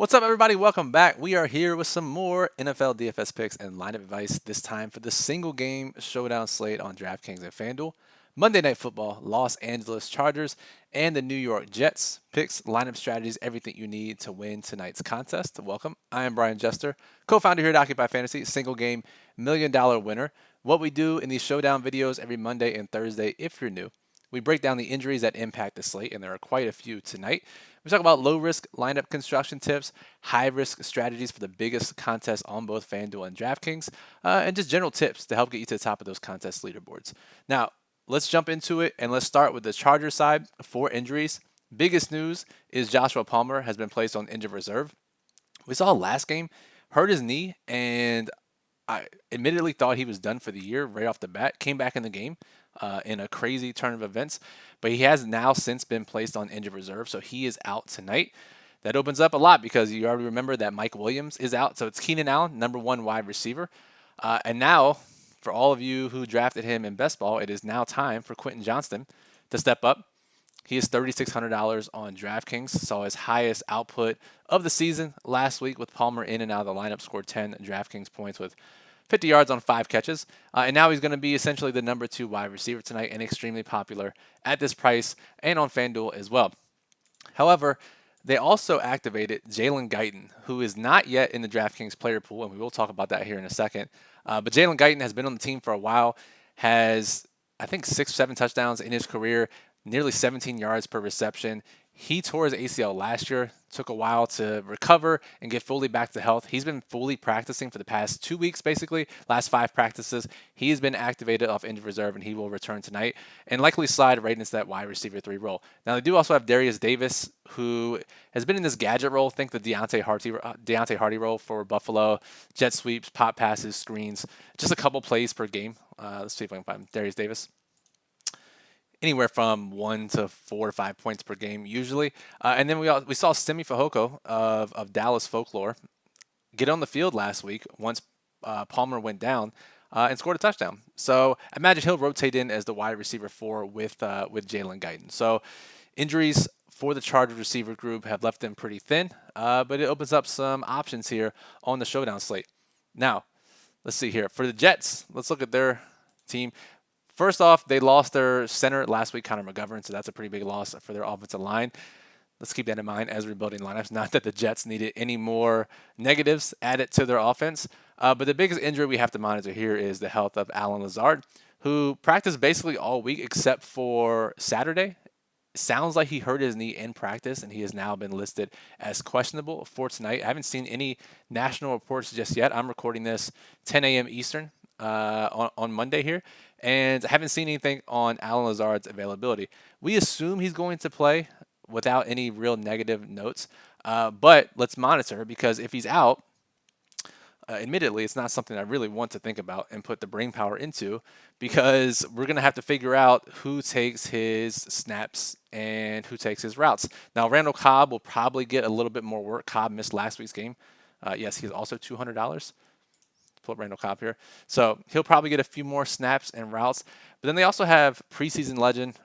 What's up, everybody? Welcome back. We are here with some more NFL DFS picks and lineup advice, this time for the single game showdown slate on DraftKings and FanDuel. Monday Night Football, Los Angeles Chargers, and the New York Jets. Picks, lineup strategies, everything you need to win tonight's contest. Welcome. I am Brian Jester, co-founder here at Occupy Fantasy, single game $1 million winner. What we do in these showdown videos every Monday and Thursday, if you're new, we break down the injuries that impact the slate, and there are quite a few tonight. We talk about low-risk lineup construction tips, high-risk strategies for the biggest contests on both FanDuel and DraftKings, and just general tips to help get you to the top of those contest leaderboards. Now, let's jump into it, and let's start with the Chargers side. 4 injuries. Biggest news is Joshua Palmer has been placed on injured reserve. We saw last game, hurt his knee, and I admittedly thought he was done for the year right off the bat. Came back in the game in a crazy turn of events, but he has now since been placed on injured reserve, so he is out tonight. That opens up a lot because you already remember that Mike Williams is out, so it's Keenan Allen, number 1 wide receiver. And now, for all of you who drafted him in best ball, it is now time for Quentin Johnston to step up. He is $3,600 on DraftKings, saw his highest output of the season last week with Palmer in and out of the lineup, scored 10 DraftKings points with 50 yards on 5 catches. And now he's going to be essentially the number 2 wide receiver tonight and extremely popular at this price and on FanDuel as well. However, they also activated Jalen Guyton, who is not yet in the DraftKings player pool, and we will talk about that here in a second. But Jalen Guyton has been on the team for a while, has, I think, 6 or 7 touchdowns in his career, nearly 17 yards per reception. He tore his ACL last year, took a while to recover and get fully back to health. He's been fully practicing for the past 2 weeks, basically, last 5 practices. He has been activated off injured reserve, and he will return tonight and likely slide right into that wide receiver 3 role. Now, they do also have Darius Davis, who has been in this gadget role. Think the Deontay Hardy role for Buffalo. Jet sweeps, pop passes, screens, just a couple plays per game. Let's see if I can find Darius Davis. Anywhere from 1 to 4 to 5 points per game usually. And then we saw Simi Fehoko of Dallas Folklore get on the field last week once Palmer went down and scored a touchdown. So I imagine he'll rotate in as the wide receiver 4 with Jalen Guyton. So injuries for the Chargers receiver group have left them pretty thin, but it opens up some options here on the showdown slate. Now, let's see here. For the Jets, let's look at their team. First off, they lost their center last week, Connor McGovern, so that's a pretty big loss for their offensive line. Let's keep that in mind as we're building lineups. Not that the Jets needed any more negatives added to their offense, but the biggest injury we have to monitor here is the health of Allen Lazard, who practiced basically all week except for Saturday. Sounds like he hurt his knee in practice, and he has now been listed as questionable for tonight. I haven't seen any national reports just yet. I'm recording this 10 a.m. Eastern on Monday here, and I haven't seen anything on Allen Lazard's availability. We assume he's going to play without any real negative notes, but let's monitor, because if he's out, admittedly, it's not something I really want to think about and put the brain power into, because we're going to have to figure out who takes his snaps and who takes his routes. Now, Randall Cobb will probably get a little bit more work. Cobb missed last week's game. Yes, he's also $200. Pull up Randall Cobb here. So he'll probably get a few more snaps and routes. But then they also have preseason legend,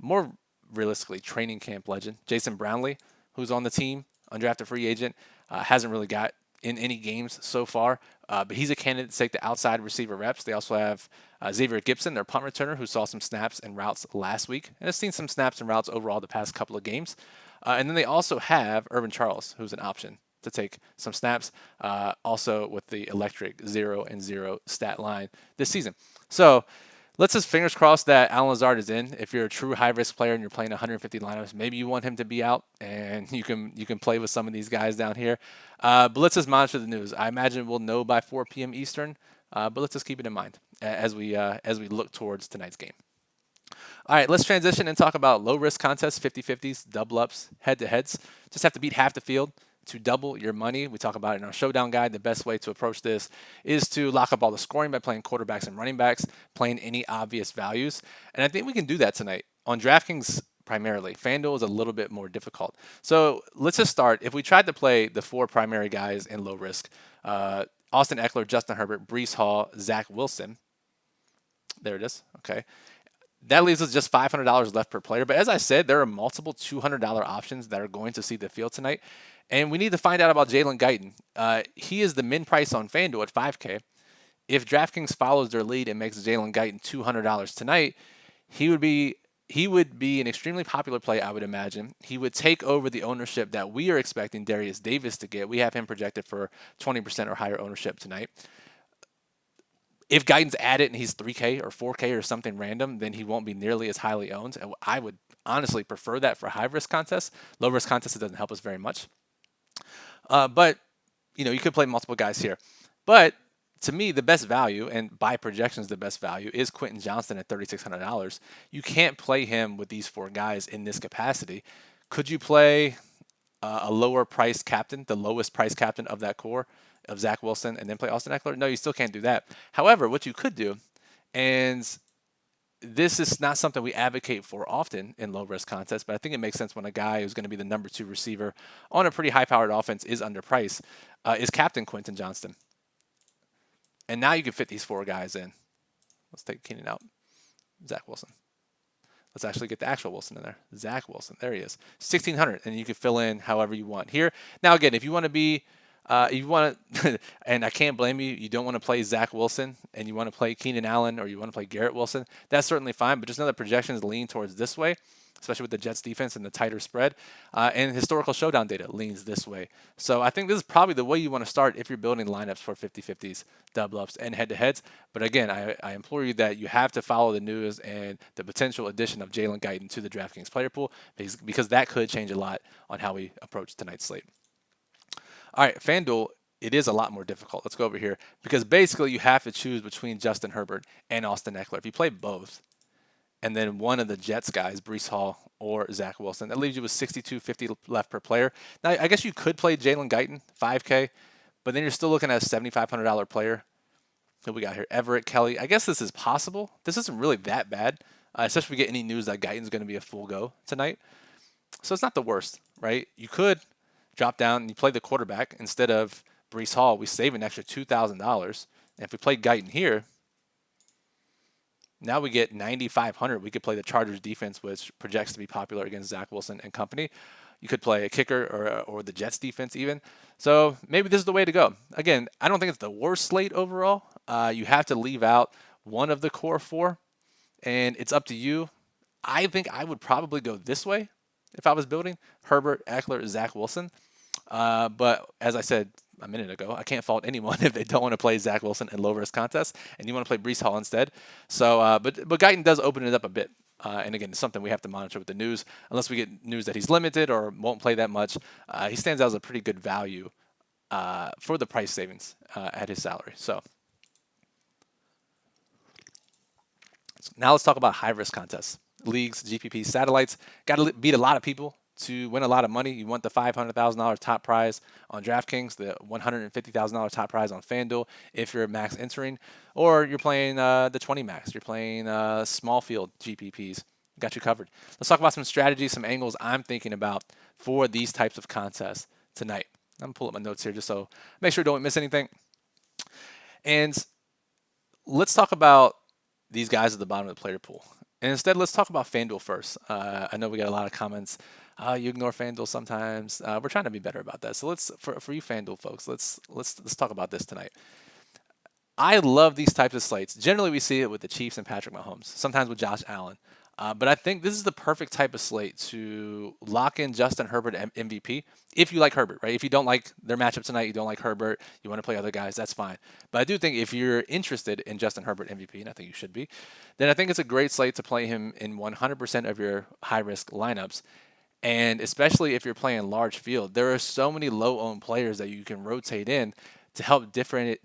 more realistically training camp legend, Jason Brownlee, who's on the team, undrafted free agent, hasn't really got in any games so far, but he's a candidate to take the outside receiver reps. They also have Xavier Gibson, their punt returner, who saw some snaps and routes last week and has seen some snaps and routes overall the past couple of games. And then they also have Irvin Charles, who's an option to take some snaps, also with the electric 0-0 stat line this season. So let's just fingers crossed that Allen Lazard is in. If you're a true high-risk player and you're playing 150 lineups, maybe you want him to be out, and you can play with some of these guys down here. But let's just monitor the news. I imagine we'll know by 4 p.m. Eastern, but let's just keep it in mind as we look towards tonight's game. All right, let's transition and talk about low-risk contests, 50-50s, double-ups, head-to-heads. Just have to beat half the field to double your money. We talk about it in our showdown guide. The best way to approach this is to lock up all the scoring by playing quarterbacks and running backs, playing any obvious values. And I think we can do that tonight on DraftKings primarily. FanDuel is a little bit more difficult. So let's just start. If we tried to play the 4 primary guys in low risk, Austin Eckler, Justin Herbert, Breece Hall, Zach Wilson. There it is. Okay. That leaves us just $500 left per player. But as I said, there are multiple $200 options that are going to see the field tonight. And we need to find out about Jalen Guyton. He is the min price on FanDuel at 5K. If DraftKings follows their lead and makes Jalen Guyton $200 tonight, he would be an extremely popular play, I would imagine. He would take over the ownership that we are expecting Darius Davis to get. We have him projected for 20% or higher ownership tonight. If Guyton's at it and he's 3K or 4K or something random, then he won't be nearly as highly owned. And I would honestly prefer that for high risk contests. Low risk contests, it doesn't help us very much. But you could play multiple guys here. But to me, the best value, and by projections, the best value is Quentin Johnston at $3,600. You can't play him with these 4 guys in this capacity. Could you play a lower price captain, the lowest price captain of that core of Zach Wilson, and then play Austin Eckler? No, you still can't do that. However, what you could do, and this is not something we advocate for often in low risk contests, but I think it makes sense when a guy who's going to be the number 2 receiver on a pretty high powered offense is underpriced, is captain Quentin Johnston. And now you can fit these 4 guys in. Let's take Keenan out. Zach Wilson. Let's actually get the actual Wilson in there. Zach Wilson. There he is. 1,600, and you can fill in however you want here. Now, again, if you want to be, and I can't blame you, you don't want to play Zach Wilson, and you want to play Keenan Allen, or you want to play Garrett Wilson, that's certainly fine, but just know that projections lean towards this way, especially with the Jets defense and the tighter spread, and historical showdown data leans this way. So I think this is probably the way you want to start if you're building lineups for 50-50s, double-ups, and head-to-heads. But again, I implore you that you have to follow the news and the potential addition of Jalen Guyton to the DraftKings player pool, because that could change a lot on how we approach tonight's slate. All right, FanDuel, it is a lot more difficult. Let's go over here, because basically you have to choose between Justin Herbert and Austin Eckler. If you play both, and then one of the Jets guys, Breece Hall or Zach Wilson, that leaves you with $62.50 left per player. Now, I guess you could play Jalen Guyton, 5K, but then you're still looking at a $7,500 player. Who we got here? Everett, Kelly. I guess this is possible. This isn't really that bad, especially if we get any news that Guyton's going to be a full go tonight. So it's not the worst, right? You could drop down and you play the quarterback instead of Breece Hall. We save an extra $2,000. And if we play Guyton here, now we get 9,500. We could play the Chargers defense, which projects to be popular against Zach Wilson and company. You could play a kicker or the Jets defense even. So maybe this is the way to go. Again, I don't think it's the worst slate overall. You have to leave out one of the core 4, and it's up to you. I think I would probably go this way if I was building Herbert, Eckler, Zach Wilson. But as I said a minute ago, I can't fault anyone if they don't want to play Zach Wilson in low risk contests and you want to play Breece Hall instead. So, but Guyton does open it up a bit. And again, it's something we have to monitor with the news. Unless we get news that he's limited or won't play that much, he stands out as a pretty good value for the price savings at his salary. So now let's talk about high risk contests, leagues, GPP, satellites. Got to beat a lot of people to win a lot of money. You want the $500,000 top prize on DraftKings, the $150,000 top prize on FanDuel if you're max entering, or you're playing the 20 max. You're playing small field GPPs. Got you covered. Let's talk about some strategies, some angles I'm thinking about for these types of contests tonight. I'm gonna pull up my notes here just so make sure don't miss anything. And let's talk about these guys at the bottom of the player pool. And instead, let's talk about FanDuel first. I know we got a lot of comments. You ignore FanDuel sometimes. We're trying to be better about that. So let's, for you FanDuel folks, let's talk about this tonight. I love these types of slates. Generally, we see it with the Chiefs and Patrick Mahomes. Sometimes with Josh Allen. But I think this is the perfect type of slate to lock in Justin Herbert MVP if you like Herbert, right? If you don't like their matchup tonight, you don't like Herbert, you want to play other guys, that's fine. But I do think if you're interested in Justin Herbert MVP, and I think you should be, then I think it's a great slate to play him in 100% of your high-risk lineups. And especially if you're playing large field, there are so many low-owned players that you can rotate in to help differentiate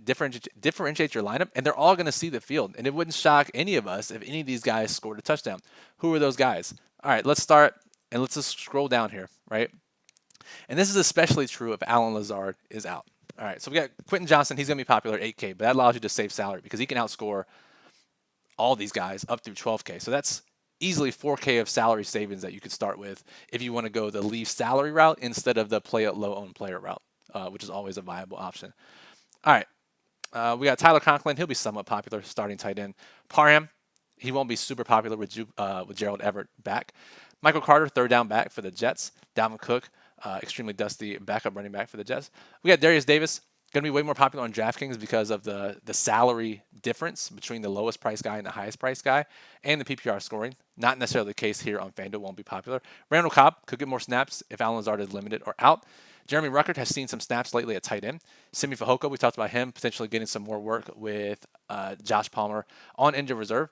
your lineup, and they're all going to see the field. And it wouldn't shock any of us if any of these guys scored a touchdown. Who are those guys? All right, let's start, and let's just scroll down here, right? And this is especially true if Allen Lazard is out. All right, so we got Quentin Johnston. He's going to be popular, 8K, but that allows you to save salary because he can outscore all these guys up through 12K. So that's easily 4K of salary savings that you could start with if you want to go the leave salary route instead of the play at low-owned player route. Which is always a viable option. All right. We got Tyler Conklin. He'll be somewhat popular, starting tight end. Parham, he won't be super popular with Gerald Everett back. Michael Carter, third down back for the Jets. Dalvin Cook, extremely dusty backup running back for the Jets. We got Darius Davis, going to be way more popular on DraftKings because of the salary difference between the lowest price guy and the highest price guy, and the PPR scoring. Not necessarily the case here on FanDuel, won't be popular. Randall Cobb could get more snaps if Allen Lazard is limited or out. Jeremy Ruckert has seen some snaps lately at tight end. Simi Fehoko, we talked about him potentially getting some more work with Josh Palmer on injured reserve.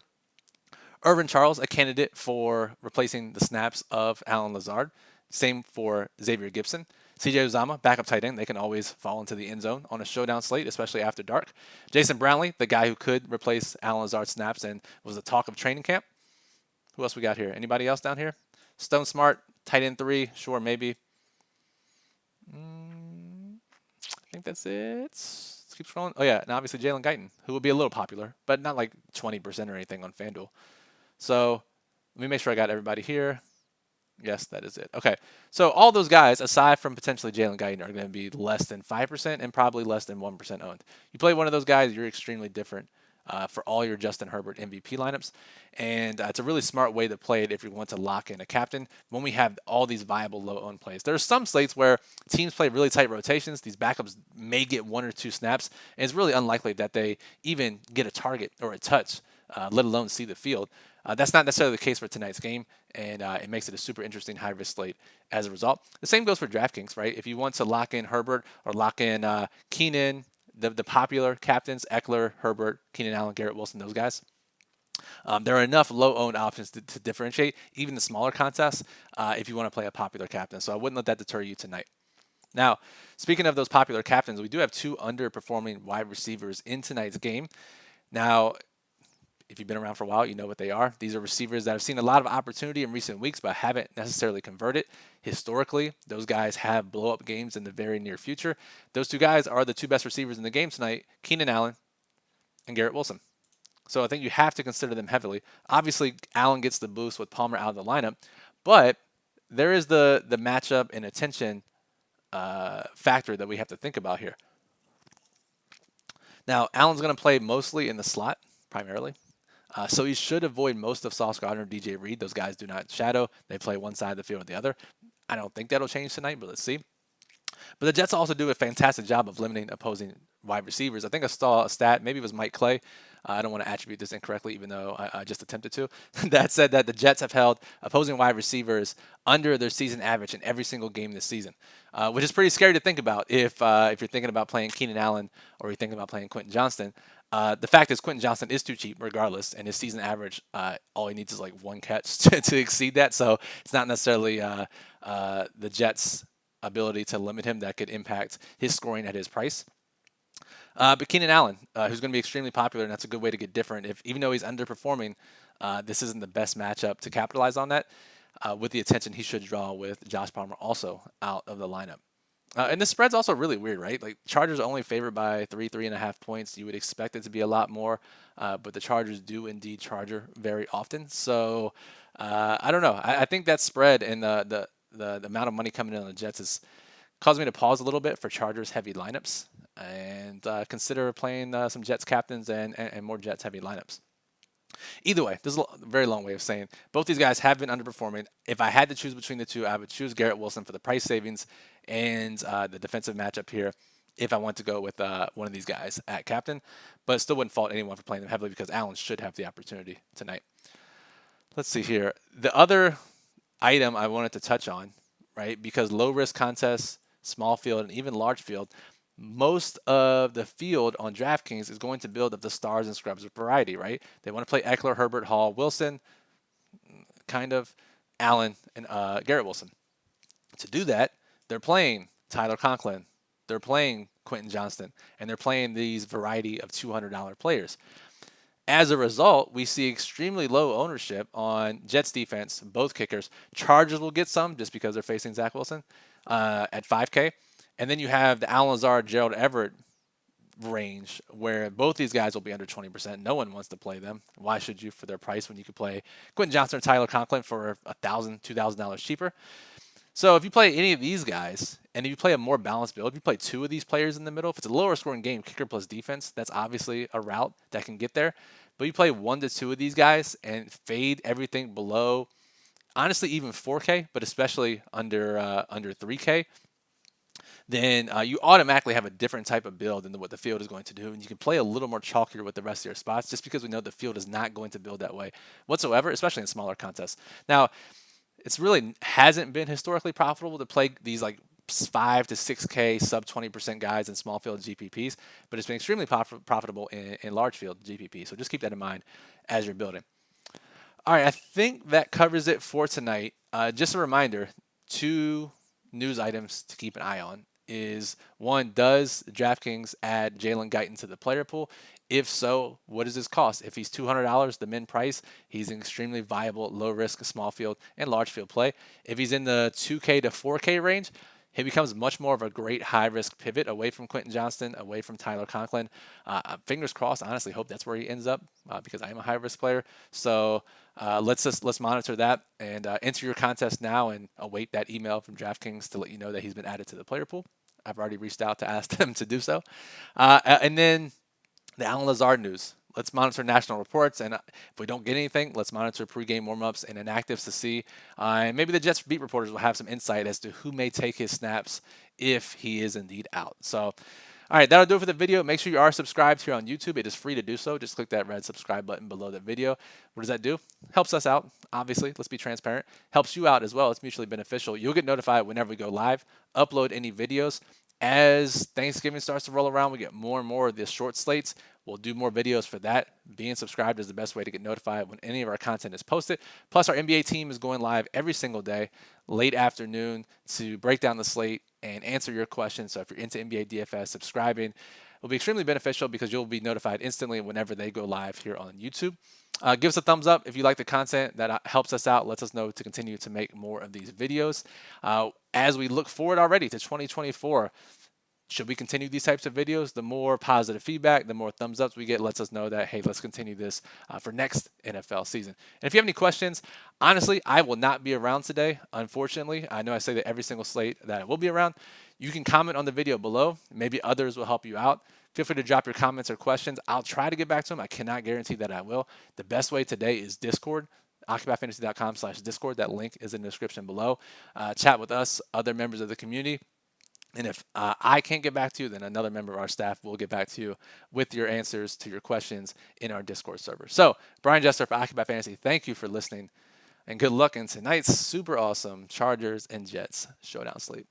Irvin Charles, a candidate for replacing the snaps of Allen Lazard. Same for Xavier Gibson. CJ Uzama, backup tight end. They can always fall into the end zone on a showdown slate, especially after dark. Jason Brownlee, the guy who could replace Allen Lazard snaps and was the talk of training camp. Who else we got here? Anybody else down here? Stone Smart, tight end 3. Sure, maybe. I think that's it. Let's keep scrolling. Oh, yeah, and obviously Jalen Guyton, who will be a little popular, but not like 20% or anything on FanDuel. So let me make sure I got everybody here. Yes, that is it. Okay, so all those guys, aside from potentially Jalen Guyton, are going to be less than 5% and probably less than 1% owned. You play one of those guys, you're extremely different for all your Justin Herbert MVP lineups. And it's a really smart way to play it if you want to lock in a captain when we have all these viable low-owned plays. There are some slates where teams play really tight rotations. These backups may get 1 or 2 snaps, and it's really unlikely that they even get a target or a touch, let alone see the field. That's not necessarily the case for tonight's game, and it makes it a super interesting high-risk slate as a result. The same goes for DraftKings, right? If you want to lock in Herbert or lock in Keenan, the popular captains, Eckler, Herbert, Keenan Allen, Garrett Wilson, those guys, there are enough low-owned options to differentiate, even the smaller contests, if you want to play a popular captain. So I wouldn't let that deter you tonight. Now, speaking of those popular captains, we do have 2 underperforming wide receivers in tonight's game. Now, if you've been around for a while, you know what they are. These are receivers that have seen a lot of opportunity in recent weeks, but haven't necessarily converted. Historically, those guys have blow-up games in the very near future. Those 2 guys are the 2 best receivers in the game tonight, Keenan Allen and Garrett Wilson. So I think you have to consider them heavily. Obviously, Allen gets the boost with Palmer out of the lineup, but there is the matchup and attention factor that we have to think about here. Now, Allen's going to play mostly in the slot, primarily. So he should avoid most of Sauce Gardner and DJ Reed. Those guys do not shadow. They play one side of the field or the other. I don't think that'll change tonight, but let's see. But the Jets also do a fantastic job of limiting opposing wide receivers. I think I saw a stat, maybe it was Mike Clay. I don't want to attribute this incorrectly, even though I just attempted to. That said that the Jets have held opposing wide receivers under their season average in every single game this season, which is pretty scary to think about if you're thinking about playing Keenan Allen or you're thinking about playing Quentin Johnston. The fact is Quentin Johnston is too cheap regardless, and his season average, all he needs is like 1 catch to exceed that. So it's not necessarily the Jets' ability to limit him that could impact his scoring at his price. But Keenan Allen, who's going to be extremely popular, and that's a good way to get different. Even though he's underperforming, this isn't the best matchup to capitalize on that. With the attention he should draw with Josh Palmer also out of the lineup. And the spread's also really weird, right? Like Chargers are only favored by 3.5 points. You would expect it to be a lot more, but the Chargers do indeed charger very often. So I don't know. I think that spread and the amount of money coming in on the Jets has caused me to pause a little bit for Chargers heavy lineups and consider playing some Jets captains and more Jets heavy lineups. Either way, this is a very long way of saying both these guys have been underperforming. If I had to choose between the 2, I would choose Garrett Wilson for the price savings and the defensive matchup here if I want to go with one of these guys at captain, but still wouldn't fault anyone for playing them heavily because Allen should have the opportunity tonight. Let's see here. The other item I wanted to touch on, right, because low-risk contests, small field, and even large field, most of the field on DraftKings is going to build up the stars and scrubs variety, right? They want to play Eckler, Herbert, Hall, Wilson, kind of, Allen, and Garrett Wilson. To do that, they're playing Tyler Conklin, they're playing Quentin Johnston, and they're playing these variety of $200 players. As a result, we see extremely low ownership on Jets defense, both kickers. Chargers will get some just because they're facing Zach Wilson at 5K. And then you have the Allen Lazard, Gerald Everett range where both these guys will be under 20%. No one wants to play them. Why should you for their price when you could play Quentin Johnston or Tyler Conklin for $1,000, $2,000 cheaper? So if you play any of these guys, and if you play a more balanced build, if you play 2 of these players in the middle, if it's a lower scoring game, kicker plus defense, that's obviously a route that can get there. But you play 1 to 2 of these guys and fade everything below, honestly even 4K, but especially under 3K, then you automatically have a different type of build than what the field is going to do. And you can play a little more chalkier with the rest of your spots just because we know the field is not going to build that way whatsoever, especially in smaller contests. Now, it's really hasn't been historically profitable to play these like 5 to 6K sub 20% guys in small field GPPs, but it's been extremely profitable in large field GPP. So just keep that in mind as you're building. All right, I think that covers it for tonight. Just a reminder, two news items to keep an eye on is one, does DraftKings add Jalen Guyton to the player pool? If so, what does this cost? If he's $200, the min price, he's an extremely viable, low risk, small field and large field play. If he's in the 2K to 4K range, he becomes much more of a great high risk pivot away from Quentin Johnston, away from Tyler Conklin. Fingers crossed. Honestly, hope that's where he ends up because I am a high risk player. So let's monitor that and enter your contest now and await that email from DraftKings to let you know that he's been added to the player pool. I've already reached out to ask them to do so. And then the Alan Lazard news. Let's monitor national reports, and if we don't get anything, let's monitor pregame warmups and inactives to see. And maybe the Jets beat reporters will have some insight as to who may take his snaps if he is indeed out. So, all right, that'll do it for the video. Make sure you are subscribed here on YouTube. It is free to do so. Just click that red subscribe button below the video. What does that do? Helps us out, obviously. Let's be transparent. Helps you out as well. It's mutually beneficial. You'll get notified whenever we go live, upload any videos. As Thanksgiving starts to roll around, we get more and more of the short slates. We'll do more videos for that. Being subscribed is the best way to get notified when any of our content is posted. Plus, our NBA team is going live every single day, late afternoon, to break down the slate and answer your questions. So if you're into NBA DFS, subscribing will be extremely beneficial because you'll be notified instantly whenever they go live here on YouTube. Give us a thumbs up if you like the content. That helps us out, lets us know to continue to make more of these videos. As we look forward already to 2024, should we continue these types of videos? The more positive feedback, the more thumbs ups we get, lets us know that, hey, let's continue this for next NFL season. And if you have any questions, honestly, I will not be around today, unfortunately. I know I say that every single slate that I will be around. You can comment on the video below. Maybe others will help you out. Feel free to drop your comments or questions. I'll try to get back to them. I cannot guarantee that I will. The best way today is Discord. OccupyFantasy.com/Discord. That link is in the description below. Chat with us, other members of the community. And if I can't get back to you, then another member of our staff will get back to you with your answers to your questions in our Discord server. So, Brian Jester for Occupy Fantasy, thank you for listening, and good luck in tonight's super awesome Chargers and Jets showdown slate.